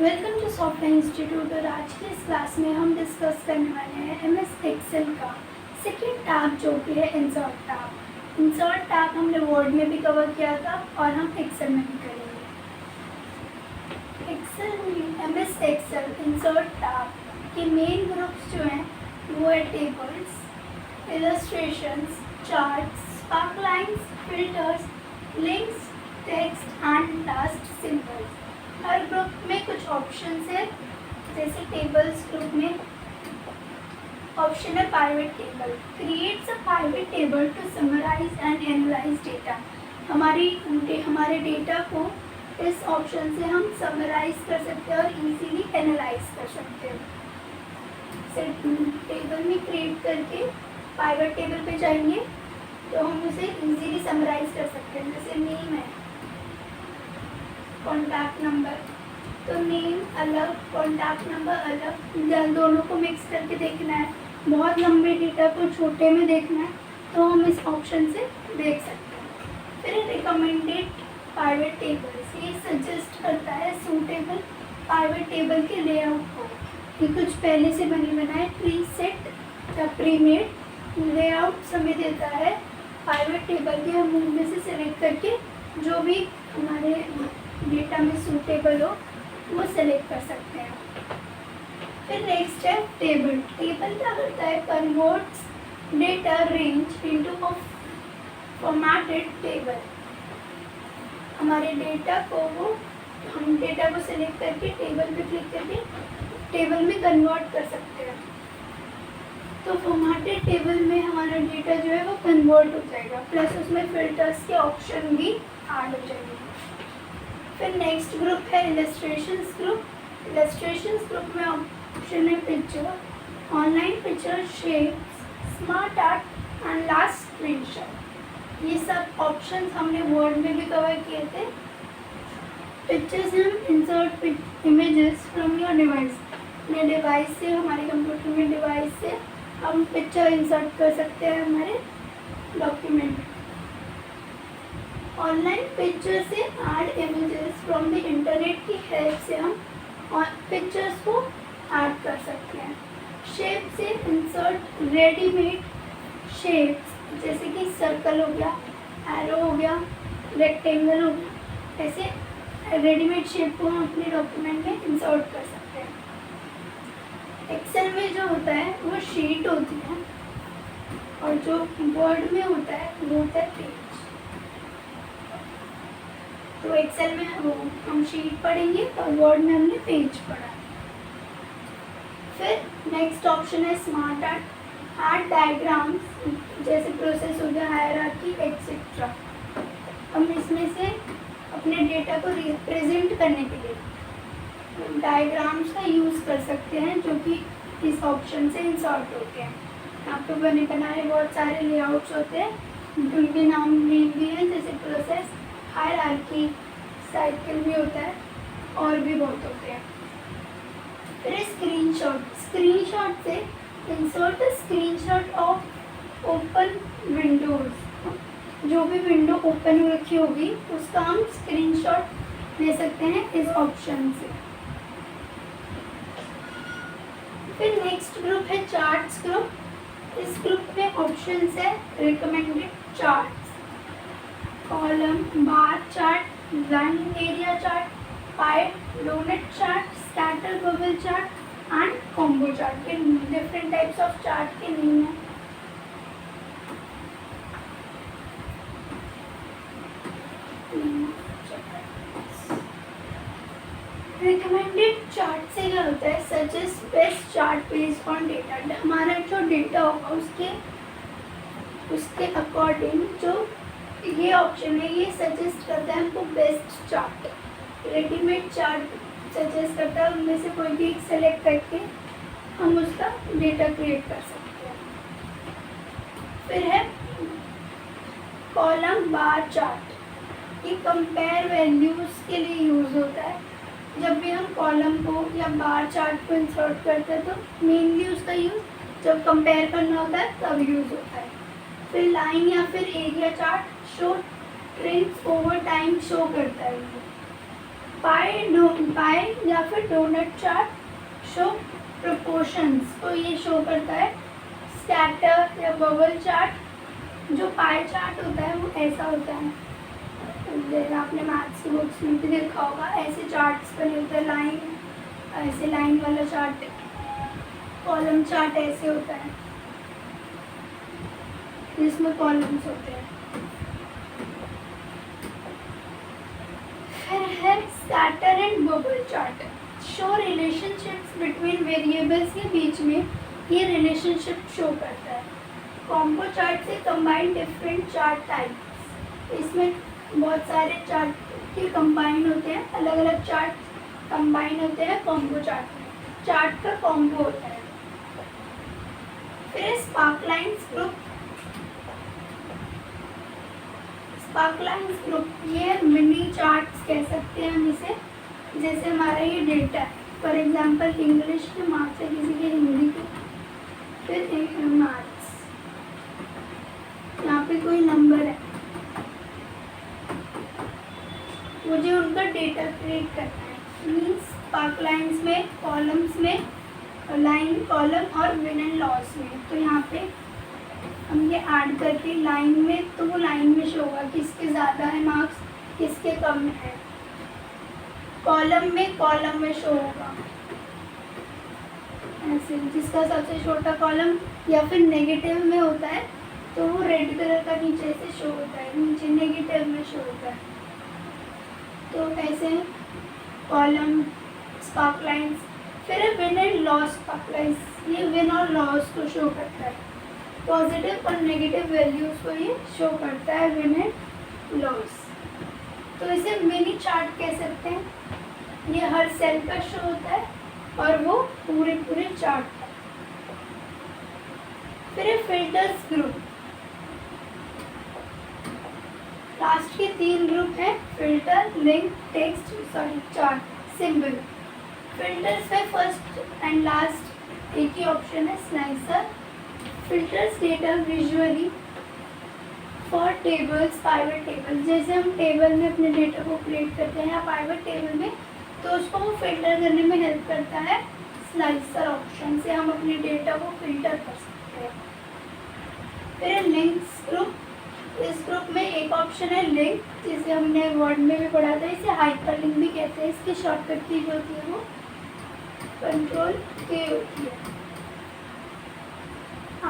Welcome to software institute. और आज की इस क्लास में हम डिस्कस करने वाले हैं एमएस एक्सेल का सेकेंड टैब जो कि है इंसर्ट टैब। इंसर्ट टैब हमने वर्ड में भी कवर किया था और हम एक्सेल में भी करेंगे। एक्सेल में एमएस एक्सेल इंसर्ट टैब के मेन ग्रुप्स जो हैं वो है tables, illustrations, charts, spark lines, filters, links, text and task symbols. हर ग्रुप में कुछ ऑप्शंस है। जैसे टेबल्स ग्रुप में ऑप्शन है pivot table. Creates a pivot table to summarise and analyse data. हमारे डेटा को इस ऑप्शन से हम समराइज कर सकते हैं और इजीली एनालाइज कर सकते हैं। टेबल में क्रिएट करके पाइवट टेबल पे जाएंगे तो हम उसे इजीली समराइज कर सकते हैं। जैसे नेम है, कॉन्टैक्ट नंबर, तो नेम अलग, कॉन्टैक्ट नंबर अलग, दोनों को मिक्स करके देखना है। बहुत लंबे डेटा को छोटे में देखना है तो हम इस ऑप्शन से देख सकते हैं। फिर रिकमेंडेड पाइवट टेबल्स, ये सजेस्ट करता है सूटेबल पाइवट टेबल के लेआउट को। ये कुछ पहले से बने बनाए प्री सेट या प्री मेड लेआउट हमें देता है। पाइवट टेबल के हम उनमें से सिलेक्ट करके जो भी हमारे डेटा में सूटेबल हो वो सेलेक्ट कर सकते हैं। फिर नेक्स्ट है टेबल। टेबल क्या करता है? Converts data range into a formatted table. हमारे डेटा को हम डेटा को सेलेक्ट करके टेबल पे क्लिक करके टेबल में कन्वर्ट कर सकते हैं। तो फॉर्मेटेड टेबल में हमारा डेटा जो है वो कन्वर्ट हो जाएगा, प्लस उसमें फिल्टर्स के ऑप्शन भी ऐड हो जाएंगे। फिर नेक्स्ट ग्रुप है इलस्ट्रेशंस ग्रुप। इलस्ट्रेशंस ग्रुप में ऑप्शन है picture, online picture, shapes, smart art and last screenshot. ये सब ऑप्शंस हमने वर्ड में भी कवर किए थे। पिक्चर्स हम insert images from your device. अपने डिवाइस से, हमारे कंप्यूटर में डिवाइस से हम पिक्चर इंसर्ट कर सकते हैं हमारे डॉक्यूमेंट में। ऑनलाइन पिक्चर से add images from the internet की हेल्प से हम पिक्चर्स को ऐड कर सकते हैं। शेप से इंसर्ट रेडीमेड शेप्स, जैसे कि सर्कल हो गया, एरो हो गया, रेक्टेंगल हो गया। ऐसे रेडीमेड शेप को हम अपने डॉक्यूमेंट में इंसर्ट कर सकते हैं। एक्सेल में जो होता है वो शीट होती है और जो वर्ड में होता है वो होता है पेज। तो एक्सेल में हम शीट पढ़ेंगे और वर्ड में हमने पेज पढ़ा। फिर नेक्स्ट ऑप्शन है स्मार्ट आर्ट। आर्ट डायग्राम्स, जैसे प्रोसेस हो गया, हायरार्की एक्सेट्रा। हम इसमें से अपने डेटा को रिप्रेजेंट करने के लिए डायग्राम्स का यूज़ कर सकते हैं, जो कि इस ऑप्शन से इंसर्ट होते हैं। यहाँ पे बनाए बहुत सारे लेआउट्स होते हैं, उनके नाम भी हैं, जैसे प्रोसेस, हायरार्की, साइकिल भी होता है और भी बहुत होते हैं। फिर स्क्रीनशॉट। स्क्रीनशॉट से insert screenshot of open Windows. जो भी विंडो ओपन हो रखी होगी उसका हम स्क्रीनशॉट ले सकते हैं इस ऑप्शन से। फिर नेक्स्ट ग्रुप है चार्ट्स ग्रुप। इस ग्रुप में ऑप्शंस है recommended charts, column, bar chart, line area chart, pie, donut chart, scatter bubble chart and combo chart. के डिफरेंट टाइप्स ऑफ चार्ट के नेम है। रिकमेंडेड चार्ट से क्या होता है? Suggest best chart based on data. हमारा जो डेटा होगा उसके अकॉर्डिंग जो ये ऑप्शन है ये सजेस्ट करता है हमको best chart. Readymade chart suggest करता है, उनमें से कोई भी एक सेलेक्ट करके हम उसका डेटा क्रिएट कर सकते हैं। फिर है कॉलम बार चार्ट। ये कंपेयर वैल्यूज के लिए यूज़ होता है। जब भी हम कॉलम को या बार चार्ट को इंसर्ट करते हैं तो मेनली उसका यूज़ जब कंपेयर करना होता है तब यूज़ होता है। फिर लाइन या फिर area chart show trends over time show करता है। पाई या फिर डोनट चार्ट शो प्रोपोर्शंस को ये शो करता है। स्कैटर या बबल चार्ट, जो पाई चार्ट होता है वो ऐसा होता है, जैसे आपने मैथ्स की बुक्स में भी देखा होगा, ऐसे चार्ट्स बने होते हैं, लाइन, ऐसे लाइन वाला चार्ट। कॉलम चार्ट ऐसे होता है जिसमें कॉलम्स होते हैं। फिर है scatter and bubble chart, show relationships between variables के बीच में ये रिलेशनशिप शो करता है। कॉम्बो चार्ट से कंबाइन डिफरेंट चार्ट टाइप्स, इसमें बहुत सारे चार्ट के कंबाइन होते हैं, अलग अलग चार्ट कंबाइन होते हैं कॉम्बो चार्ट में, चार्ट का कॉम्बो होता है। फिर स्पार्कलाइंस ग्रुप, स्पार्कलाइंस ग्रुप ये मिनी चार्ट्स कह सकते हैं हम इसे, जैसे हमारा ये डेटा है, फॉर एग्जांपल इंग्लिश के मार्क्स है, किसी के हिंदी के, फिर मार्क्स, यहाँ पे कोई नंबर है, मुझे उनका डेटा क्रिएट करना है। मीन्स स्पार्कलाइंस में कॉलम्स में लाइन, कॉलम और विन एंड लॉस में, तो यहाँ पे हम ये ऐड करके लाइन में, तो वो लाइन में शो होगा किसके ज़्यादा है मार्क्स, किसके कम है। कॉलम में शो होगा ऐसे, जिसका सबसे छोटा कॉलम या फिर नेगेटिव में होता है तो वो रेड कलर का नीचे से शो होता है, नीचे नेगेटिव में शो होता है। तो ऐसे कॉलम स्पार्कलाइंस। फिर विन एंड लॉस स्पार्कलाइंस, ये विन और लॉस को शो करता है, पॉजिटिव और नेगेटिव वैल्यूज को ये शो करता है, विन एंड लॉस। तो इसे मिनी चार्ट कह सकते हैं, ये हर सेल का शो होता है और वो पूरे चार्ट का। फिर फिल्टर्स ग्रुप, लास्ट के 3 ग्रुप हैं, filter, link, chart, symbol. Filters में फर्स्ट एंड लास्ट एक ही ऑप्शन है, slicer. Filters data visually for tables, pivot table, जैसे हम टेबल में अपने डेटा को क्रिएट करते हैं या पाइवट टेबल में, तो उसको वो फिल्टर करने में हेल्प करता है। स्लाइसर ऑप्शन से हम अपने डेटा को फिल्टर कर सकते हैं। फिर लिंक्स ग्रुप, इस ग्रुप में एक ऑप्शन है लिंक, जिसे हमने वर्ड में भी पढ़ा था, इसे हाइपर लिंक भी कहते हैं। इसकी शॉर्टकट की जो होती है वो कंट्रोल के होती है।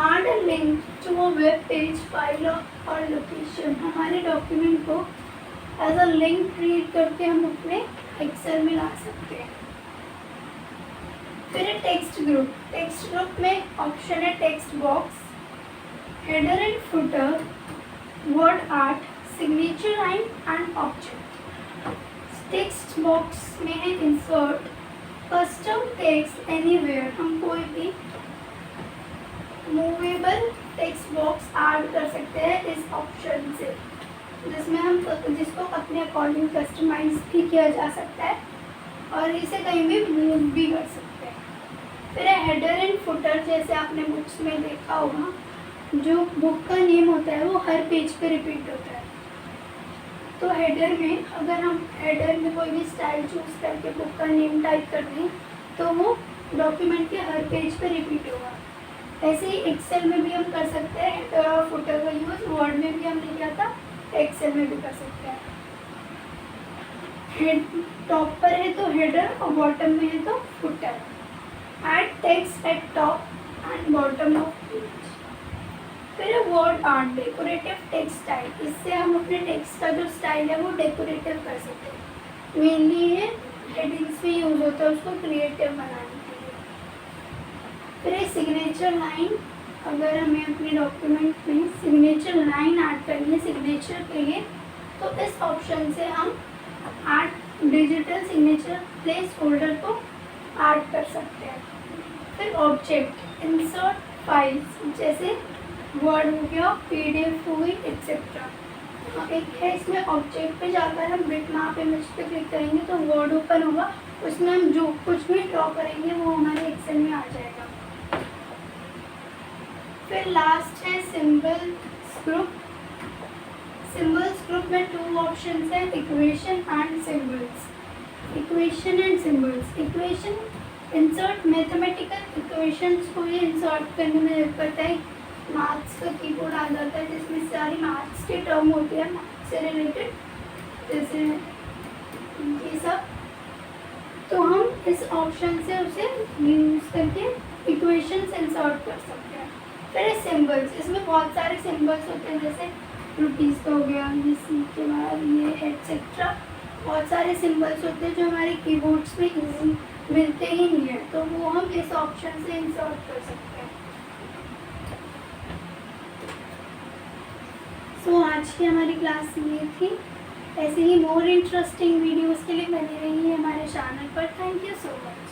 Add a link to a web page, file or location, हमारे डॉक्यूमेंट को एज अ लिंक क्रिएट करके हम अपने एक्सेल में ला सकते हैं। फिर टेक्स्ट ग्रुप, टेक्स्ट ग्रुप में ऑप्शन है text box, header and footer, word art, signature line and object. Text box में है इंसर्ट, कस्टम टेक्स्ट एनीवेयर, हम कोई भी मूवेबल टेक्स्ट बॉक्स ऐड कर सकते हैं इस ऑप्शन से, जिसमें हम जिसको अपने अकॉर्डिंग कस्टमाइज भी किया जा सकता है और इसे कहीं भी मूव भी कर सकते हैं। फिर हेडर एंड फुटर, जैसे आपने बुक्स में देखा होगा, जो बुक का नेम होता है वो हर पेज पे रिपीट होता है, तो हेडर में अगर हम हेडर में कोई भी स्टाइल चूज करके बुक का नेम टाइप कर दें तो वो डॉक्यूमेंट के हर पेज पे रिपीट होगा। ऐसे ही एक्सेल में भी हम कर सकते हैं हेडर और फुटर का यूज़, वर्ड में भी हमने किया था, एक्सेल में भी कर सकते हैं। हेड टॉप पर है तो हेडर और बॉटम में है तो footer. Add text at top and bottom of page. फिर word art, decorative text style, इससे हम अपने टेक्स्ट का जो स्टाइल है वो डेकोरेटिव कर सकते हैं। मेनली ये हेडिंग्स में यूज होता है उसको क्रिएटिव बनाने के लिए। फिर सिग्नेचर लाइन, अगर हमें अपने डॉक्यूमेंट में सिग्नेचर लाइन ऐड करनी है सिग्नेचर के लिए, तो इस ऑप्शन से हम add digital signature place holder को ऐड कर सकते हैं। फिर ऑब्जेक्ट, इंसर्ट फाइल्स, जैसे वर्ड हो गया, पीडीएफ हो गई, एक्सेट्रा। एक है इसमें ऑब्जेक्ट पे जाकर हम बिटमैप इमेज पे क्लिक करेंगे तो वर्ड ओपन होगा, उसमें हम जो कुछ भी ड्रॉ करेंगे वो हमारे एक्सेल में आ जाएगा। फिर लास्ट है सिंबल्स ग्रुप। सिंबल्स ग्रुप में 2 ऑप्शंस हैं, equation and symbols. Equation and symbols. Equation insert mathematical equations को ये इंसर्ट करने में हेल्प करता है। मैथ्स का कीबोर्ड आ जाता है जिसमें सारी मैथ्स के टर्म होते हैं मैथ्स से रिलेटेड, जैसे ये सब। तो हम इस ऑप्शन से उसे यूज़ करके इक्वेशंस इंसर्ट कर सकते हैं। फिर सिंबल्स, इसमें बहुत सारे सिंबल्स होते हैं, जैसे रुपीज़ का हो गया, ये सी के बाद ये एटसेट्रा, बहुत सारे सिंबल्स होते हैं जो हमारे कीबोर्ड्स में इजी मिलते ही नहीं है, तो वो हम इस ऑप्शन से इंसर्ट कर सकते हैं। सो आज की हमारी क्लास ये थी। ऐसे ही मोर इंटरेस्टिंग वीडियोस के लिए बने रहिए हमारे चैनल पर। Thank you so much.